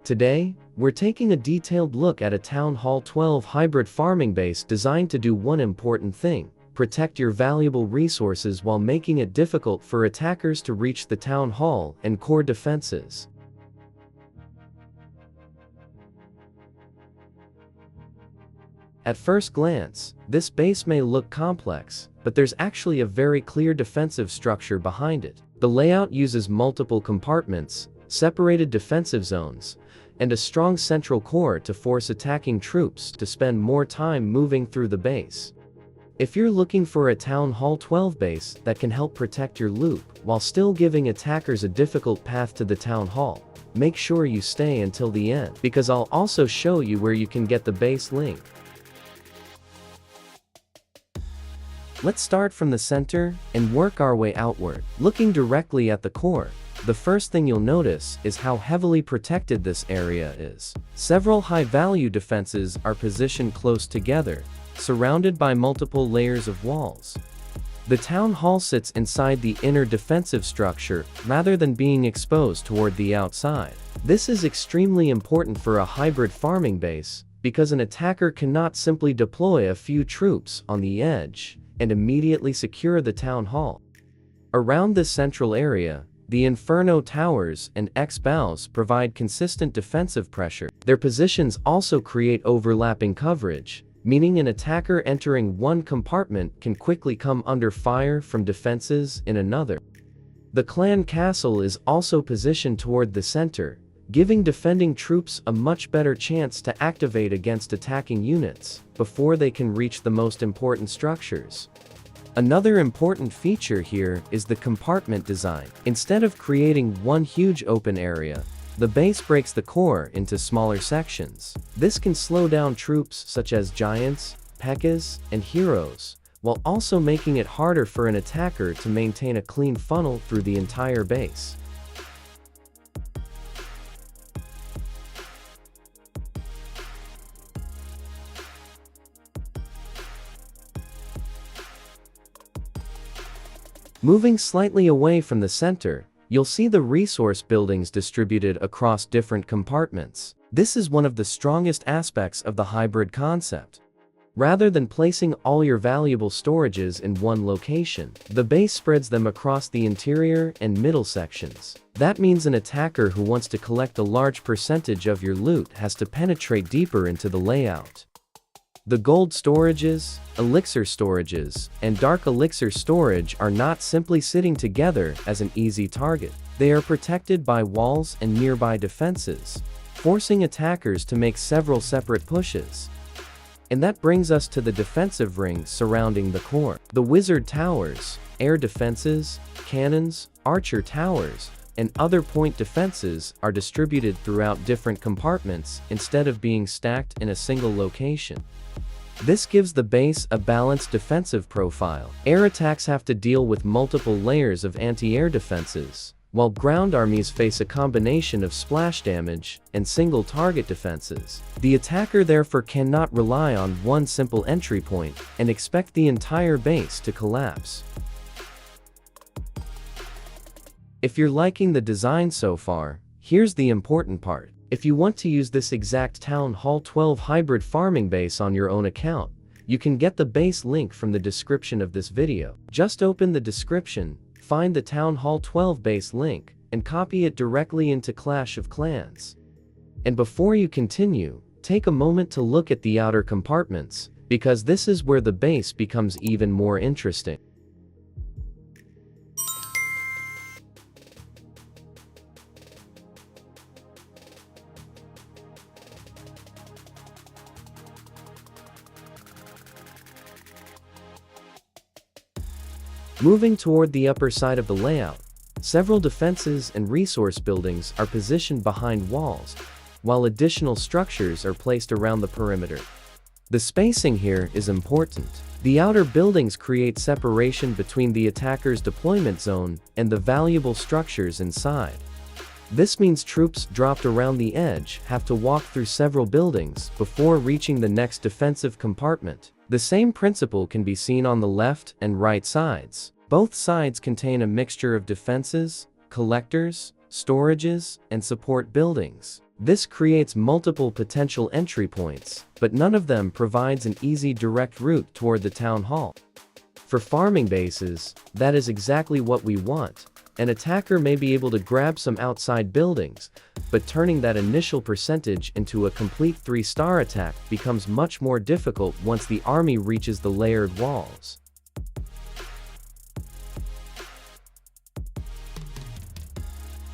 Today, we're taking a detailed look at a TH12 Hybrid Farming Base designed to do one important thing: protect your valuable resources while making it difficult for attackers to reach the town hall and core defenses. At first glance, this base may look complex, but there's actually a very clear defensive structure behind it. The layout uses multiple compartments, separated defensive zones, and a strong central core to force attacking troops to spend more time moving through the base. If you're looking for a Town Hall 12 base that can help protect your loot while still giving attackers a difficult path to the town hall, make sure you stay until the end, because I'll also show you where you can get the base link. Let's start from the center and work our way outward. Looking directly at the core, the first thing you'll notice is how heavily protected this area is. Several high-value defenses are positioned close together, surrounded by multiple layers of walls. The town hall sits inside the inner defensive structure rather than being exposed toward the outside. This is extremely important for a hybrid farming base, because an attacker cannot simply deploy a few troops on the edge and immediately secure the town hall. Around this central area, the Inferno towers and X-bows provide consistent defensive pressure. Their positions also create overlapping coverage, meaning an attacker entering one compartment can quickly come under fire from defenses in another. The clan castle is also positioned toward the center, giving defending troops a much better chance to activate against attacking units before they can reach the most important structures. Another important feature here is the compartment design. Instead of creating one huge open area, the base breaks the core into smaller sections. This can slow down troops such as giants, Pekkacils, and heroes, while also making it harder for an attacker to maintain a clean funnel through the entire base. Moving slightly away from the center, you'll see the resource buildings distributed across different compartments. This is one of the strongest aspects of the hybrid concept. Rather than placing all your valuable storages in one location, the base spreads them across the interior and middle sections. That means an attacker who wants to collect a large percentage of your loot has to penetrate deeper into the layout. The gold storages, elixir storages, and dark elixir storage are not simply sitting together as an easy target. They are protected by walls and nearby defenses, forcing attackers to make several separate pushes. And that brings us to the defensive rings surrounding the core. The wizard towers, air defenses, cannons, archer towers, and other point defenses are distributed throughout different compartments instead of being stacked in a single location. This gives the base a balanced defensive profile. Air attacks have to deal with multiple layers of anti-air defenses, while ground armies face a combination of splash damage and single target defenses. The attacker therefore cannot rely on one simple entry point and expect the entire base to collapse. If you're liking the design so far, here's the important part. If you want to use this exact Town Hall 12 Hybrid Farming Base on your own account, you can get the base link from the description of this video. Just open the description, find the Town Hall 12 base link, and copy it directly into Clash of Clans. And before you continue, take a moment to look at the outer compartments, because this is where the base becomes even more interesting. Moving toward the upper side of the layout, several defenses and resource buildings are positioned behind walls, while additional structures are placed around the perimeter. The spacing here is important. The outer buildings create separation between the attacker's deployment zone and the valuable structures inside. This means troops dropped around the edge have to walk through several buildings before reaching the next defensive compartment. The same principle can be seen on the left and right sides. Both sides contain a mixture of defenses, collectors, storages, and support buildings. This creates multiple potential entry points, but none of them provides an easy direct route toward the town hall. For farming bases, that is exactly what we want. An attacker may be able to grab some outside buildings, but turning that initial percentage into a complete 3-star attack becomes much more difficult once the army reaches the layered walls.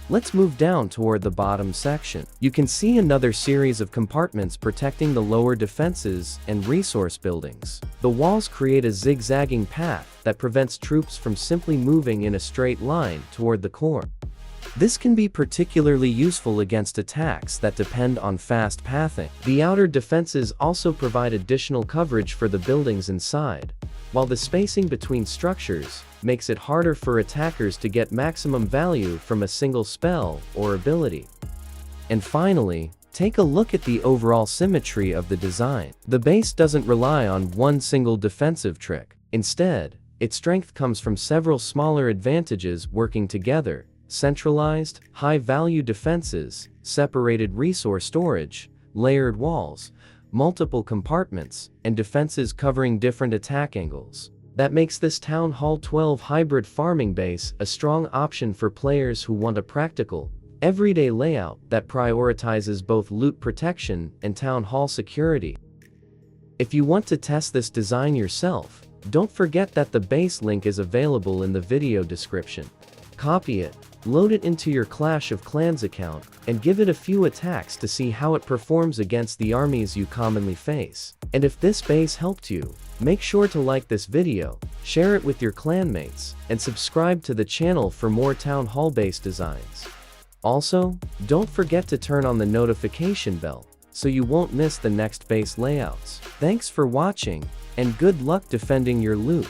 Let's move down toward the bottom section. You can see another series of compartments protecting the lower defenses and resource buildings. The walls create a zigzagging path that prevents troops from simply moving in a straight line toward the core. This can be particularly useful against attacks that depend on fast pathing. The outer defenses also provide additional coverage for the buildings inside, while the spacing between structures makes it harder for attackers to get maximum value from a single spell or ability. And finally, take a look at the overall symmetry of the design. The base doesn't rely on one single defensive trick. Instead, its strength comes from several smaller advantages working together: centralized, high-value defenses, separated resource storage, layered walls, multiple compartments, and defenses covering different attack angles. That makes this Town Hall 12 Hybrid Farming Base a strong option for players who want a practical, everyday layout that prioritizes both loot protection and town hall security. If you want to test this design yourself, don't forget that the base link is available in the video description. Copy it, load it into your Clash of Clans account, and give it a few attacks to see how it performs against the armies you commonly face. And if this base helped you, make sure to like this video, share it with your clanmates, and subscribe to the channel for more Town Hall base designs. Also, don't forget to turn on the notification bell, so you won't miss the next base layouts. Thanks for watching, and good luck defending your loot.